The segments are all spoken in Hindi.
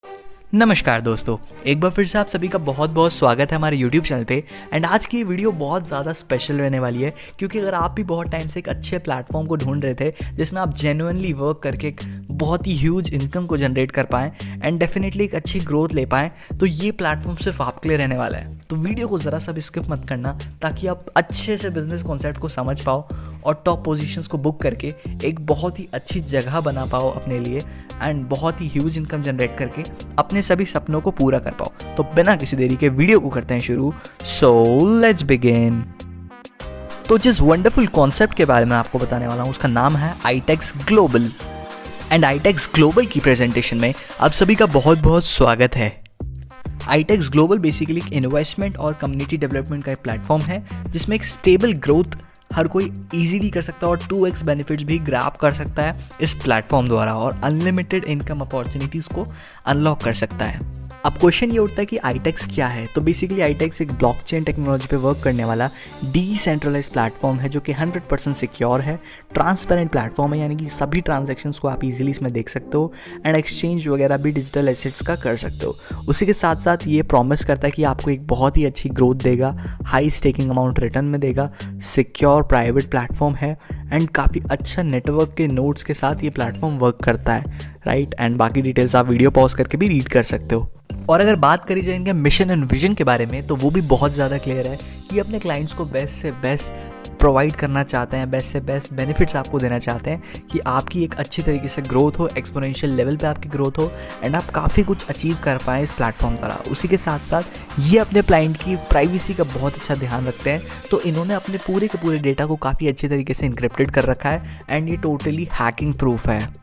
नमस्कार दोस्तों, एक बार फिर से आप सभी का बहुत बहुत स्वागत है हमारे YouTube चैनल पे। एंड आज की ये वीडियो बहुत ज़्यादा स्पेशल रहने वाली है, क्योंकि अगर आप भी बहुत टाइम से एक अच्छे प्लेटफॉर्म को ढूंढ रहे थे जिसमें आप जेन्युइनली वर्क करके एक बहुत ही ह्यूज इनकम को जनरेट कर पाएँ एंड डेफिनेटली एक अच्छी ग्रोथ ले पाएँ, तो ये प्लेटफॉर्म सिर्फ आपके लिए रहने वाला है। तो वीडियो को ज़रा सा भी स्किप मत करना, ताकि आप अच्छे से बिजनेस कॉन्सेप्ट को समझ पाओ और टॉप पोजीशंस को बुक करके एक बहुत ही अच्छी जगह बना पाओ अपने लिए एंड बहुत ही ह्यूज इनकम जनरेट करके अपने सभी सपनों को पूरा कर पाओ। तो बिना किसी देरी के वीडियो को करते हैं शुरू। So let's begin. तो जिस वंडरफुल कॉन्सेप्ट के बारे में आपको बताने वाला हूँ उसका नाम है ITX global. And ITX global की प्रेजेंटेशन में आप सभी का बहुत बहुत स्वागत है। आईटेक्स ग्लोबल बेसिकली एक इन्वेस्टमेंट और कम्युनिटी डेवलपमेंट का एक प्लेटफॉर्म है जिसमें एक स्टेबल ग्रोथ हर कोई इजीली कर सकता है और 2x बेनिफिट्स भी ग्रैब कर सकता है इस प्लेटफॉर्म द्वारा और अनलिमिटेड इनकम अपॉर्चुनिटीज़ को अनलॉक कर सकता है। अब क्वेश्चन ये उठता है कि आईटेक्स क्या है। तो बेसिकली आईटेक्स एक ब्लॉकचेन टेक्नोलॉजी पे वर्क करने वाला डिसेंट्रलाइज प्लेटफॉर्म है जो कि 100% सिक्योर है, ट्रांसपेरेंट प्लेटफॉर्म है, यानी कि सभी ट्रांजैक्शंस को आप इजीली इसमें देख सकते हो एंड एक्सचेंज वगैरह भी डिजिटल एसेट्स का कर सकते हो। उसी के साथ साथ ये प्रॉमिस करता है कि आपको एक बहुत ही अच्छी ग्रोथ देगा, हाई स्टेकिंग अमाउंट रिटर्न में देगा, सिक्योर प्राइवेट प्लेटफॉर्म है एंड काफ़ी अच्छा नेटवर्क के नोड्स के साथ ये प्लेटफॉर्म वर्क करता है, राइट। एंड बाकी डिटेल्स आप वीडियो पॉज करके भी रीड कर सकते हो। और अगर बात करी जाए इनके मिशन एंड विजन के बारे में, तो वो भी बहुत ज़्यादा क्लियर है कि अपने क्लाइंट्स को बेस्ट से बेस्ट प्रोवाइड करना चाहते हैं, बेस्ट से बेस्ट बेनिफिट्स आपको देना चाहते हैं कि आपकी एक अच्छी तरीके से ग्रोथ हो, एक्सपोनेंशियल लेवल पे आपकी ग्रोथ हो एंड आप काफ़ी कुछ अचीव कर पाएँ इस प्लेटफॉर्म द्वारा। उसी के साथ साथ ये अपने क्लाइंट की प्राइवेसी का बहुत अच्छा ध्यान रखते हैं, तो इन्होंने अपने पूरे के पूरे डेटा को काफ़ी अच्छे तरीके से इनक्रिप्टेड कर रखा है एंड ये टोटली हैकिंग प्रूफ है।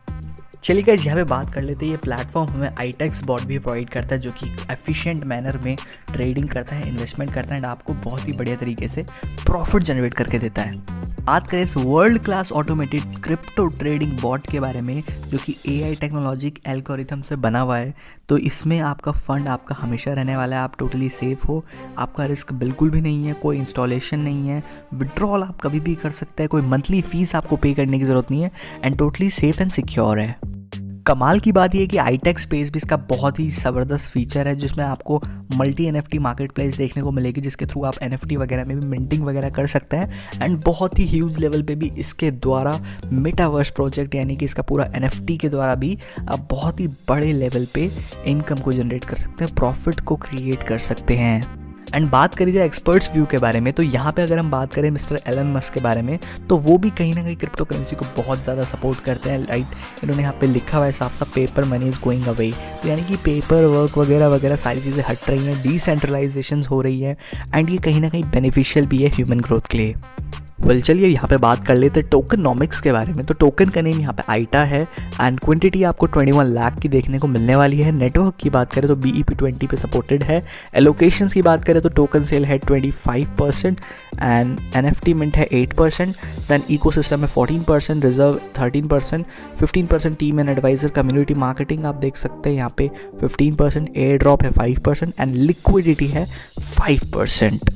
चलिए गाइस, यहाँ पे बात कर लेते हैं। ये प्लेटफॉर्म हमें आईटेक्स बॉट भी प्रोवाइड करता है जो कि एफिशिएंट मैनर में ट्रेडिंग करता है, इन्वेस्टमेंट करता है एंड आपको बहुत ही बढ़िया तरीके से प्रॉफिट जनरेट करके देता है। बात करें इस world class automated crypto trading bot के बारे में जो कि एआई टेक्नोलॉजिक एल्गोरिथम से बना हुआ है, तो इसमें आपका फंड आपका हमेशा रहने वाला है, आप टोटली सेफ हो, आपका रिस्क बिल्कुल भी नहीं है, कोई इंस्टॉलेशन नहीं है, विड्रॉल आप कभी भी कर सकते हैं, कोई मंथली फीस आपको पे करने की ज़रूरत नहीं है and totally safe and secure है। कमाल की बात यह है कि आईटेक्स स्पेस भी इसका बहुत ही ज़बरदस्त फीचर है जिसमें आपको मल्टी एनएफटी मार्केट प्लेस देखने को मिलेगी, जिसके थ्रू आप एनएफटी वगैरह में भी मिंटिंग वगैरह कर सकते हैं एंड बहुत ही ह्यूज लेवल पे भी इसके द्वारा मेटावर्स प्रोजेक्ट यानी कि इसका पूरा एनएफटी के द्वारा भी आप बहुत ही बड़े लेवल पे इनकम को जनरेट कर सकते हैं, प्रॉफिट को क्रिएट कर सकते हैं। एंड बात करी जाए एक्सपर्ट्स व्यू के बारे में, तो यहाँ पे अगर हम बात करें मिस्टर एलन मस्क के बारे में, तो वो भी कहीं ना कहीं क्रिप्टो करेंसी को बहुत ज़्यादा सपोर्ट करते हैं, राइट। इन्होंने यहाँ पे लिखा हुआ है साफ साफ, paper money is going away, तो यानी कि पेपर वर्क वगैरह वगैरह सारी चीज़ें हट रही हैं, डिसेंट्रलाइजेशन हो रही है एंड ये कहीं ना कहीं बेनिफिशियल भी है ह्यूमन ग्रोथ के लिए। वेल चलिए यहाँ पे बात कर लेते हैं टोकनॉमिक्स के बारे में। तो टोकन का नेम यहाँ पे आईटा है एंड क्वांटिटी आपको 21 लाख की देखने को मिलने वाली है। नेटवर्क की बात करें तो BEP20 पे सपोर्टेड है। एलोकेशंस की बात करें तो टोकन सेल है 25% एंड NFT मिंट है 8%, दैन इकोसिस्टम है 14%, reserve 13%, 15% team and advisor community marketing आप देख सकते हैं यहाँ पे 15%, एयर ड्रॉप है 5% एंड लिक्विडिटी है 5%।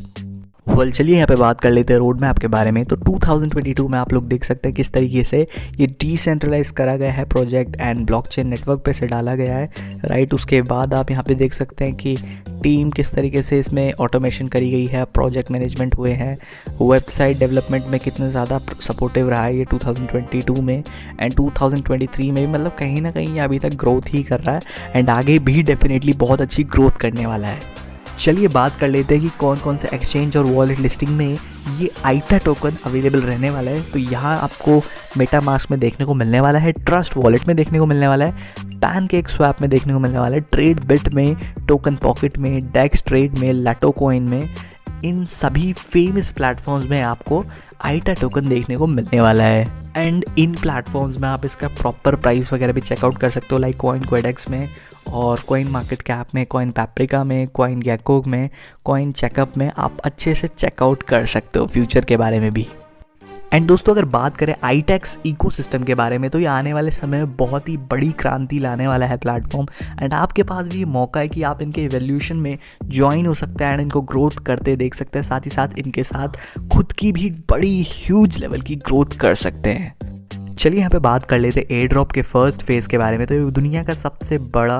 वेल चलिए यहाँ पे बात कर लेते हैं रोड मैप के बारे में। तो 2022 में आप लोग देख सकते हैं किस तरीके से ये डिसेंट्रलाइज करा गया है प्रोजेक्ट एंड ब्लॉकचेन नेटवर्क पे से डाला गया है, राइट। उसके बाद आप यहाँ पे देख सकते हैं कि टीम किस तरीके से इसमें ऑटोमेशन करी गई है, प्रोजेक्ट मैनेजमेंट हुए हैं, वेबसाइट डेवलपमेंट में कितना ज़्यादा सपोर्टिव रहा है ये 2022 में एंड 2023 में भी, मतलब कहीं ना कहीं ये अभी तक ग्रोथ ही कर रहा है एंड आगे भी डेफिनेटली बहुत अच्छी ग्रोथ करने वाला है। चलिए बात कर लेते हैं कि कौन कौन से एक्सचेंज और वॉलेट लिस्टिंग में ये आईटा टोकन अवेलेबल रहने वाला है। तो यहाँ आपको मेटामास्क में देखने को मिलने वाला है, ट्रस्ट वॉलेट में देखने को मिलने वाला है, पैनकेक स्वैप में देखने को मिलने वाला है, ट्रेड बिट में, टोकन पॉकेट में, डेक्स ट्रेड में, लाटो कॉइन में, इन सभी फेमस प्लेटफॉर्म्स में आपको आईटा टोकन देखने को मिलने वाला है। एंड इन प्लेटफॉर्म्स में आप इसका प्रॉपर प्राइस वगैरह भी चेकआउट कर सकते हो, लाइक कॉइन कोडेक्स में और कॉइन मार्केट कैप में, कॉइन पैप्रिका में, कॉइन गैको में, कॉइन चेकअप में आप अच्छे से चेकआउट कर सकते हो फ्यूचर के बारे में भी। एंड दोस्तों अगर बात करें आईटेक्स इकोसिस्टम के बारे में, तो ये आने वाले समय में बहुत ही बड़ी क्रांति लाने वाला है प्लेटफॉर्म एंड आपके पास भी ये मौका है कि आप इनके इवोल्यूशन में ज्वाइन हो सकते हैं एंड इनको ग्रोथ करते देख सकते हैं, साथ ही साथ इनके साथ खुद की भी बड़ी ह्यूज लेवल की ग्रोथ कर सकते हैं। चलिए यहाँ पे बात कर लेते हैं एयर ड्रॉप के फर्स्ट फेज़ के बारे में। तो ये दुनिया का सबसे बड़ा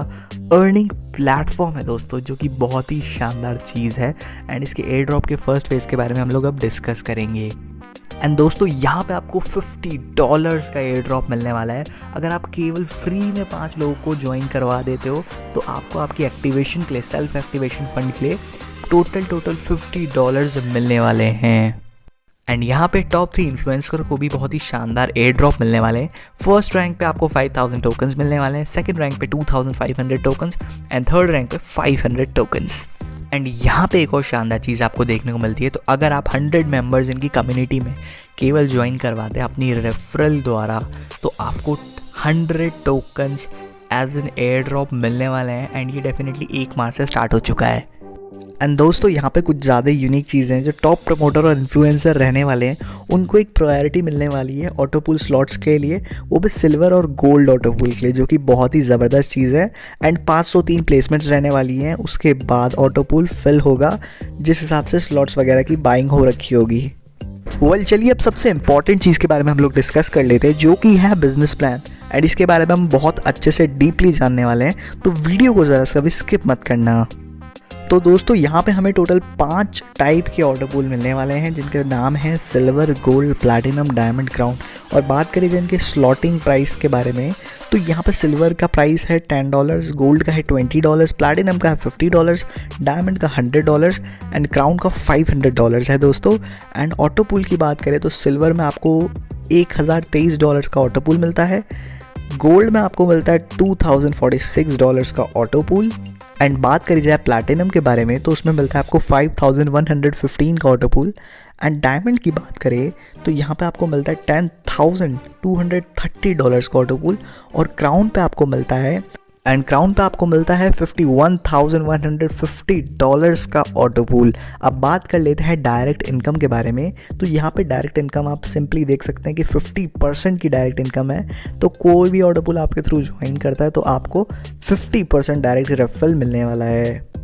अर्निंग प्लेटफॉर्म है दोस्तों, जो कि बहुत ही शानदार चीज़ है। एंड इसके एयर ड्रॉप के फर्स्ट फेज़ के बारे में हम लोग अब डिस्कस करेंगे। एंड दोस्तों यहाँ पे आपको $50 का एयर ड्रॉप मिलने वाला है। अगर आप केवल फ्री में 5 लोगों को ज्वाइन करवा देते हो तो आपको आपकी एक्टिवेशन के लिए, सेल्फ एक्टिवेशन फंड के लिए टोटल $50 मिलने वाले हैं। एंड यहाँ पे टॉप 3 इन्फ्लुएंसर को भी बहुत ही शानदार एयर ड्रॉप मिलने वाले हैं। फर्स्ट रैंक पे आपको 5000 टोकन्स मिलने वाले हैं, सेकंड रैंक पे 2500 टोकन्स एंड थर्ड रैंक पे 500 टोकन्स। एंड यहाँ पे एक और शानदार चीज़ आपको देखने को मिलती है। तो अगर आप 100 मेंबर्स इनकी कम्युनिटी में केवल ज्वाइन करवाते हैं अपनी रेफरल द्वारा, तो आपको 100 tokens as an airdrop मिलने वाले हैं। एंड ये डेफिनेटली 1 मार्च से स्टार्ट हो चुका है। एंड दोस्तों यहाँ पे कुछ ज़्यादा यूनिक चीज़ें हैं। जो टॉप प्रमोटर और इन्फ्लुएंसर रहने वाले हैं उनको एक प्रायोरिटी मिलने वाली है ऑटोपूल स्लॉट्स के लिए, वो भी सिल्वर और गोल्ड ऑटोपूल के लिए, जो कि बहुत ही ज़बरदस्त चीज़ है। एंड 503 प्लेसमेंट्स रहने वाली हैं। उसके बाद ऑटोपूल फिल होगा जिस हिसाब से स्लॉट्स वगैरह की बाइंग हो रखी होगी। चलिए अब सबसे इंपॉर्टेंट चीज़ के बारे में हम लोग डिस्कस कर लेते हैं, जो कि है बिजनेस प्लान। एंड इसके बारे में हम बहुत अच्छे से डीपली जानने वाले हैं, तो वीडियो को ज़रा सा भी स्किप मत करना। तो दोस्तों यहाँ पे हमें टोटल 5 टाइप के ऑटोपूल मिलने वाले हैं, जिनके नाम हैं silver, gold, platinum, diamond, crown. और बात करें जिनके स्लॉटिंग प्राइस के बारे में, तो यहाँ पे सिल्वर का प्राइस है $10, गोल्ड का है $20, प्लैटिनम का है $50, डायमंड का $100 एंड क्राउन का $500 है दोस्तों। एंड ऑटोपूल की बात करें तो सिल्वर में आपको $1023 का ऑटोपूल मिलता है, गोल्ड में आपको मिलता है $2046 का ऑटोपूल। एंड बात करी जाए प्लैटिनम के बारे में तो उसमें मिलता है आपको 5115 का ऑटोपूल। एंड डायमंड की बात करें तो यहाँ पे आपको मिलता है $10,230 का ऑटोपूल। और क्राउन पे आपको मिलता है $51,150 का ऑटोपूल। अब बात कर लेते हैं डायरेक्ट इनकम के बारे में। तो यहाँ पे डायरेक्ट इनकम आप सिंपली देख सकते हैं कि 50% की डायरेक्ट इनकम है। तो कोई भी ऑटोपूल आपके थ्रू ज्वाइन करता है तो आपको 50% डायरेक्ट रेफरल मिलने वाला है।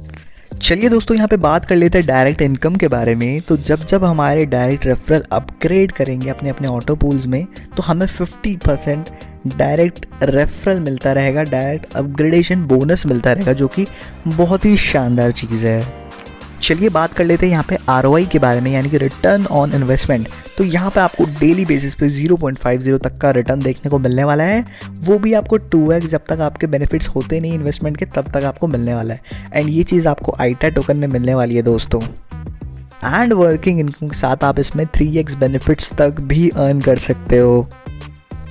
चलिए दोस्तों यहाँ पे बात कर लेते हैं डायरेक्ट इनकम के बारे में। तो जब हमारे डायरेक्ट रेफरल अपग्रेड करेंगे अपने अपने ऑटोपूल्स में, तो हमें 50% डायरेक्ट रेफरल मिलता रहेगा, डायरेक्ट अपग्रेडेशन बोनस मिलता रहेगा, जो कि बहुत ही शानदार चीज़ है। चलिए बात कर लेते हैं यहाँ पे ROI के बारे में, यानी कि रिटर्न ऑन इन्वेस्टमेंट। तो यहाँ पे आपको डेली बेसिस पे 0.50 तक का रिटर्न देखने को मिलने वाला है। वो भी आपको 2x जब तक आपके बेनिफिट्स होते नहीं इन्वेस्टमेंट के, तब तक आपको मिलने वाला है। एंड ये चीज़ आपको ITA टोकन में मिलने वाली है दोस्तों। एंड वर्किंग इनकम के साथ आप इसमें 3x बेनिफिट्स तक भी अर्न कर सकते हो।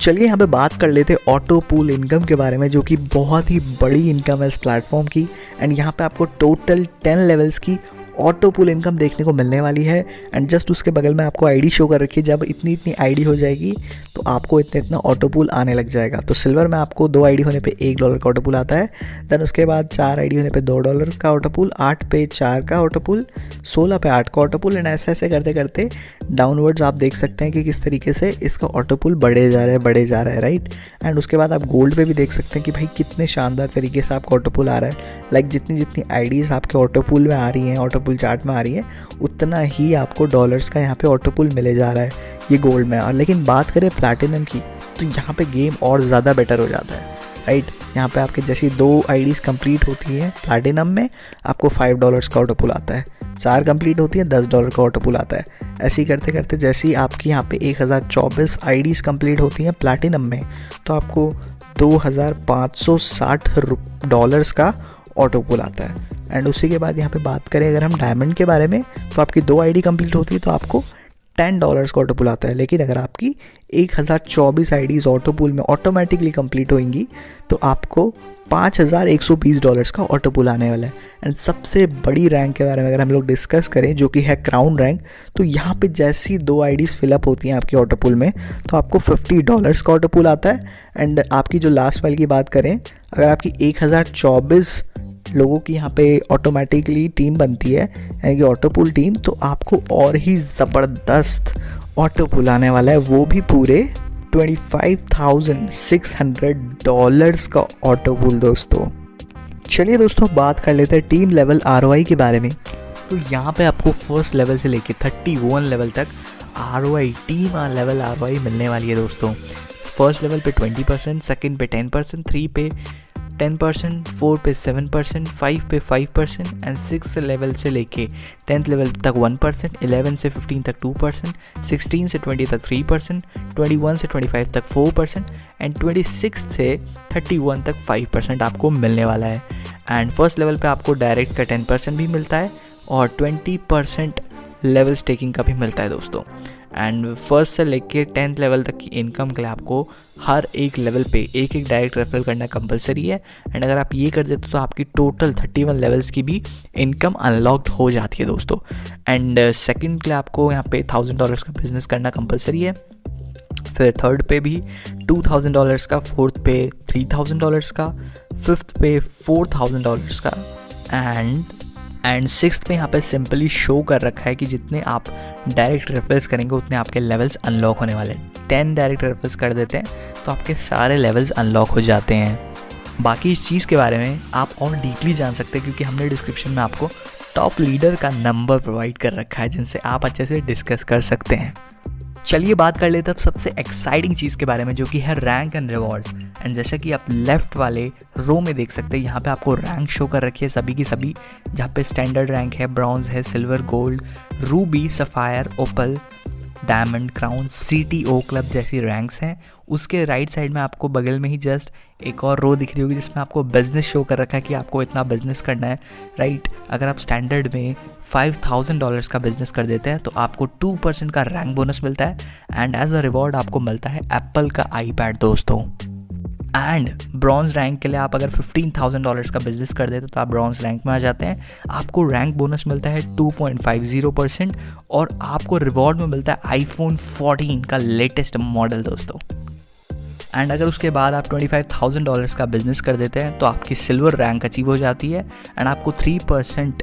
चलिए यहाँ पे बात कर लेते हैं ऑटोपूल इनकम के बारे में, जो कि बहुत ही बड़ी इनकम है इस प्लेटफॉर्म की। एंड यहाँ पे आपको टोटल 10 लेवल्स की ऑटोपूल इनकम देखने को मिलने वाली है। एंड जस्ट उसके बगल में आपको आईडी शो कर रखी है। जब इतनी आईडी हो जाएगी तो आपको इतना ऑटोपूल आने लग जाएगा। तो सिल्वर में आपको 2 आईडी होने पे $1 का ऑटोपूल आता है। देन उसके बाद 4 आईडी होने पे $2 का ऑटोपूल, 8 पे 4 का ऑटोपूल, 16 पे 8 का ऑटोपूल। एंड ऐसे करते करते डाउनवर्ड्स आप देख सकते हैं कि किस तरीके से इसका ऑटोपूल बढ़े जा रहा है राइट। एंड उसके बाद आप गोल्ड पे भी देख सकते हैं कि भाई कितने शानदार तरीके से आपका ऑटोपूल आ रहा है। लाइक जितनी आईडीज़ आपके ऑटोपूल में आ रही हैं, ऑटोपूल चार्ट में आ रही है, उतना ही आपको डॉलर्स का यहाँ पे ऑटोपूल मिले जा रहा है ये गोल्ड में। और लेकिन बात करें प्लैटिनम की, तो यहाँ पे गेम और ज़्यादा बेटर हो जाता है राइट। यहाँ पे आपके जैसी 2 आईडीज़ कंप्लीट होती हैं प्लैटिनम में, आपको $5 का ऑटोपूल आता है। 4 कंप्लीट होती है, $10 का ऑटोपूल आता है। ऐसे ही करते करते जैसे ही आपकी यहाँ पे 1024 आईडीज़ कंप्लीट होती हैं प्लैटिनम में, तो आपको $2560 का ऑटोपूल आता है। एंड उसी के बाद यहाँ पे बात करें अगर हम डायमंड के बारे में, तो आपकी 2 आईडी कंप्लीट होती है तो आपको $10 का ऑटोपूल आता है। लेकिन अगर आपकी 1024 आईडीज़ ऑटोपूल में ऑटोमेटिकली कंप्लीट होंगी तो आपको $5120 का ऑटोपूल आने वाला है। एंड सबसे बड़ी रैंक के बारे में अगर हम लोग डिस्कस करें, जो कि है क्राउन रैंक, तो यहाँ पे जैसी 2 आईडीज़ फिलअप होती हैं आपकी ऑटोपूल में, तो आपको $50 का ऑटोपूल आता है। एंड आपकी जो लास्ट वाली की बात करें, अगर आपकी 1024 लोगों की यहाँ पे ऑटोमेटिकली टीम बनती है, यानी कि ऑटोपूल टीम, तो आपको और ही ज़बरदस्त ऑटोपूल आने वाला है, वो भी पूरे $25,600 का ऑटोपूल दोस्तों। चलिए दोस्तों बात कर लेते हैं टीम लेवल ROI के बारे में। तो यहाँ पे आपको फर्स्ट लेवल से लेके 31 लेवल तक ROI टीम लेवल ROI मिलने वाली है दोस्तों। फर्स्ट लेवल पे 20%, सेकंड पे 10%, 3 पे 10%, 4 पे 7%, 5 पे 5% एंड 6 लेवल से लेके 10th लेवल तक 1%, 11 से 15 तक 2%, 16 से 20 तक 3%, 21 से 25 तक 4% एंड 26 से 31 तक 5% आपको मिलने वाला है। एंड फर्स्ट लेवल पे आपको डायरेक्ट का 10% भी मिलता है और 20% लेवल स्टेकिंग का भी मिलता है दोस्तों। एंड फर्स्ट से लेके 10th लेवल तक की इनकम के लिए आपको हर एक लेवल पे एक डायरेक्ट रेफरल करना कंपलसरी है। एंड अगर आप ये कर देते तो आपकी टोटल 31 लेवल्स की भी इनकम अनलॉक्ड हो जाती है दोस्तों। एंड सेकंड के लिए आपको यहाँ पे $1000 का बिजनेस करना कंपलसरी है, फिर थर्ड पे भी $2000 का, फोर्थ पे $3000 का, फिफ्थ पे $4000 का एंड सिक्स्थ पे यहाँ पे सिंपली शो कर रखा है कि जितने आप डायरेक्ट रेफरल्स करेंगे उतने आपके लेवल्स अनलॉक होने वाले हैं। 10 डायरेक्ट रेफरल्स कर देते हैं तो आपके सारे लेवल्स अनलॉक हो जाते हैं। बाकी इस चीज़ के बारे में आप और डीपली जान सकते हैं क्योंकि हमने डिस्क्रिप्शन में आपको टॉप लीडर का नंबर प्रोवाइड कर रखा है जिनसे आप अच्छे से डिस्कस कर सकते हैं। चलिए बात कर लेते हैं अब सबसे एक्साइटिंग चीज़ के बारे में जो कि है रैंक एंड रिवॉर्ड। एंड जैसा कि आप लेफ्ट वाले रो में देख सकते हैं यहाँ पे आपको रैंक शो कर रखी है सभी की सभी, जहाँ पे स्टैंडर्ड रैंक है, ब्रॉन्ज है, सिल्वर, गोल्ड, रूबी, सफ़ायर, ओपल, डायमंड, क्राउन, CTO क्लब जैसी रैंक्स हैं। उसके राइट साइड में आपको बगल में ही जस्ट एक और रो दिख रही होगी जिसमें आपको बिजनेस शो कर रखा है कि आपको इतना बिजनेस करना है, राइट। अगर आप स्टैंडर्ड में $5000 का बिजनेस कर देते हैं तो आपको 2% का रैंक बोनस मिलता है एंड एज अ रिवॉर्ड आपको मिलता है एप्पल का iPad दोस्तों। एंड ब्रॉन्ज रैंक के लिए आप अगर $15,000 का बिजनेस कर देते तो आप ब्रॉन्ज रैंक में आ जाते हैं। आपको रैंक बोनस मिलता है 2.50% और आपको रिवॉर्ड में मिलता है iPhone 14 का लेटेस्ट मॉडल दोस्तों। एंड अगर उसके बाद आप $25,000 का बिजनेस कर देते हैं तो आपकी सिल्वर रैंक अचीव हो जाती है एंड आपको 3%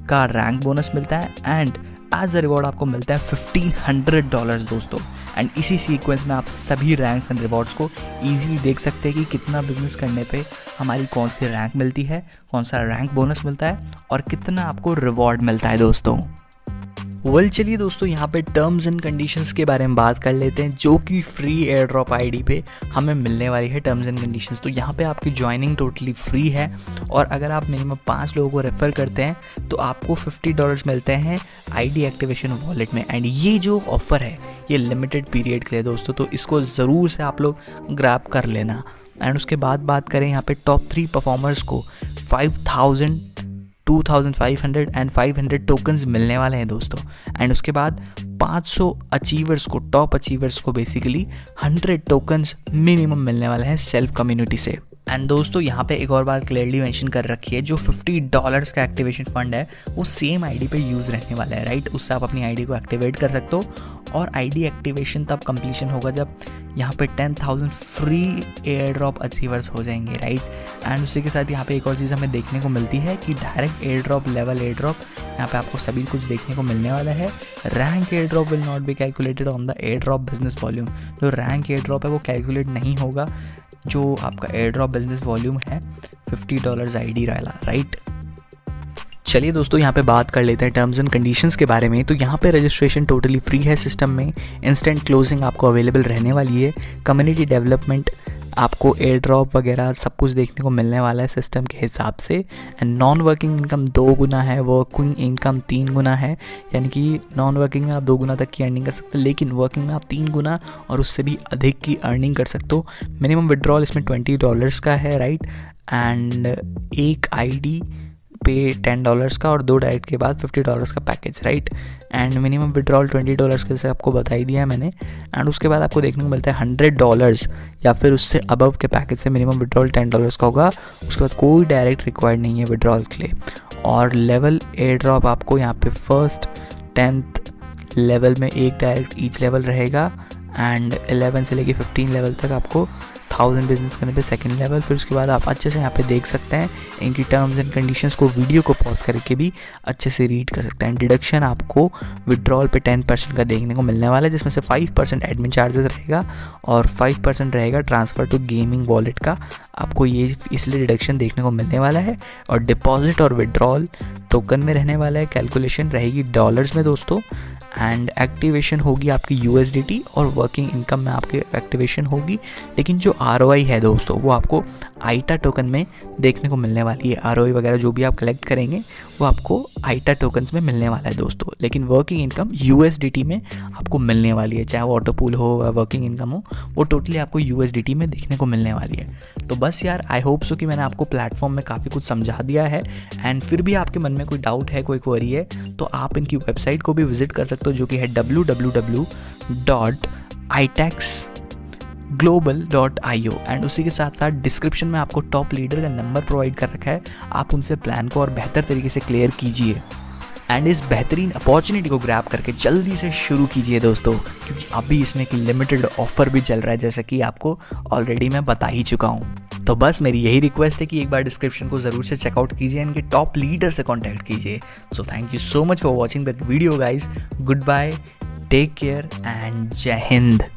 का रैंक बोनस मिलता है एंड एज अ रिवॉर्ड आपको मिलता है $1,500 दोस्तों। एंड इसी सीक्वेंस में आप सभी रैंक्स एंड रिवॉर्ड्स को इजीली देख सकते हैं कि कितना बिजनेस करने पे हमारी कौन सी रैंक मिलती है, कौन सा रैंक बोनस मिलता है और कितना आपको रिवॉर्ड मिलता है दोस्तों। चलिए दोस्तों यहाँ पे टर्म्स एंड कंडीशंस के बारे में बात कर लेते हैं जो कि फ्री एयर ड्रॉप आईडी पे हमें मिलने वाली है टर्म्स एंड कंडीशंस। तो यहाँ पे आपकी ज्वाइनिंग टोटली फ्री है और अगर आप मिनिमम 5 लोगों को रेफर करते हैं तो आपको $50 मिलते हैं आईडी एक्टिवेशन वॉलेट में। एंड ये जो ऑफ़र है ये लिमिटेड पीरियड के लिए दोस्तों, तो इसको ज़रूर से आप लोग ग्रैब कर लेना। एंड उसके बाद बात करें यहाँ पे टॉप 3 परफॉर्मर्स को 5000, 2500 एंड 500 टोकन्स मिलने वाले हैं दोस्तों। एंड उसके बाद 500 अचीवर्स को, टॉप अचीवर्स को बेसिकली 100 टोकन्स मिनिमम मिलने वाले हैं सेल्फ कम्युनिटी से। एंड दोस्तों यहाँ पे एक और बात क्लियरली मेंशन कर रखी है, जो $50 का एक्टिवेशन फंड है वो सेम आईडी पे यूज़ रहने वाला है, राइट। उससे आप अपनी आईडी को एक्टिवेट कर सकते हो और आईडी एक्टिवेशन तब कंप्लीशन होगा जब यहाँ पे 10,000 फ्री एयर ड्रॉप अचीवर्स हो जाएंगे, राइट। एंड उसी के साथ यहाँ पे एक और चीज़ हमें देखने को मिलती है कि direct air drop, level air drop, यहाँ पे आपको सभी कुछ देखने को मिलने वाला है। Rank air drop will not be calculated on the air drop business volume. जो रैंक एयर ड्रॉप है वो कैलकुलेट नहीं होगा, जो आपका एयर ड्रॉप बिजनेस वॉल्यूम है $50 आईडी वाला, राइट। चलिए दोस्तों यहाँ पे बात कर लेते हैं टर्म्स एंड कंडीशंस के बारे में। तो यहाँ पे रजिस्ट्रेशन टोटली फ्री है सिस्टम में, इंस्टेंट क्लोजिंग आपको अवेलेबल रहने वाली है, कम्युनिटी डेवलपमेंट, आपको एयर ड्रॉप वगैरह सब कुछ देखने को मिलने वाला है सिस्टम के हिसाब से। एंड नॉन वर्किंग इनकम 2 गुना है, वर्किंग इनकम 3 गुना है, यानी कि नॉन वर्किंग में आप 2 गुना तक की अर्निंग कर सकते हो, लेकिन वर्किंग में आप 3 गुना और उससे भी अधिक की अर्निंग कर सकते हो। मिनिमम विड्रॉल इसमें $20 का है, राइट। एंड एक आईडी पे $10 का और 2 डायरेक्ट के बाद $50 का package, right. And minimum withdrawal $20 के जैसे आपको बता ही दिया है मैंने। एंड उसके बाद आपको देखने को मिलता है $100 या फिर उससे अबव के पैकेज से मिनिमम विड्रॉल $10 का होगा। उसके बाद कोई डायरेक्ट रिक्वायर्ड नहीं है विड्रॉल के लिए। और लेवल एयर ड्रॉप आपको यहाँ पे 1st 10th लेवल में एक डायरेक्ट ईच लेवल रहेगा एंड 11 से लेके 15 लेवल तक आपको 1000 बिजनेस करने पे सेकंड लेवल। फिर उसके बाद आप अच्छे से यहाँ पे देख सकते हैं इनकी टर्म्स एंड कंडीशंस को, वीडियो को पॉज करके भी अच्छे से रीड कर सकते हैं। डिडक्शन आपको विड्रॉल पे 10% का देखने को मिलने वाला है, जिसमें से 5% एडमिन चार्जेस रहेगा और 5% रहेगा ट्रांसफ़र टू गेमिंग वॉलेट का। आपको ये इसलिए डिडक्शन देखने को मिलने वाला है। और डिपॉजिट और विड्रॉल टोकन में रहने वाला है, कैलकुलेशन रहेगी डॉलर्स में दोस्तों, एंड एक्टिवेशन होगी आपकी USDT और वर्किंग इनकम में आपकी एक्टिवेशन होगी। लेकिन जो ROI है दोस्तों वो आपको आईटा टोकन में देखने को मिलने वाली है। ROI वगैरह जो भी आप कलेक्ट करेंगे वो आपको आईटा टोकन्स में मिलने वाला है दोस्तों, लेकिन वर्किंग इनकम USDT में आपको मिलने वाली है। चाहे वो ऑटो पूल हो या वर्किंग इनकम हो, वो टोटली आपको USDT में देखने को मिलने वाली है। तो बस यार, आई होप सो कि मैंने आपको प्लेटफॉर्म में काफ़ी कुछ समझा दिया है। एंड फिर भी आपके मन में कोई डाउट है, कोई क्वेरी है, तो आप इनकी वेबसाइट को भी विजिट कर सकते हो, जो कि है www.itaxglobal.io। एंड उसी के साथ साथ डिस्क्रिप्शन में आपको टॉप लीडर का नंबर प्रोवाइड कर रखा है, आप उनसे प्लान को और बेहतर तरीके से क्लियर कीजिए एंड इस बेहतरीन अपॉर्चुनिटी को ग्रैब करके जल्दी से शुरू कीजिए दोस्तों, क्योंकि अभी इसमें एक लिमिटेड ऑफर भी चल रहा है, जैसा कि आपको ऑलरेडी मैं बता ही चुका हूँ। तो बस मेरी यही रिक्वेस्ट है कि एक बार डिस्क्रिप्शन को ज़रूर से चेकआउट कीजिए, इनके टॉप लीडर से कॉन्टैक्ट कीजिए। So thank you so much for watching the video guys. Goodbye, take care and Jai Hind.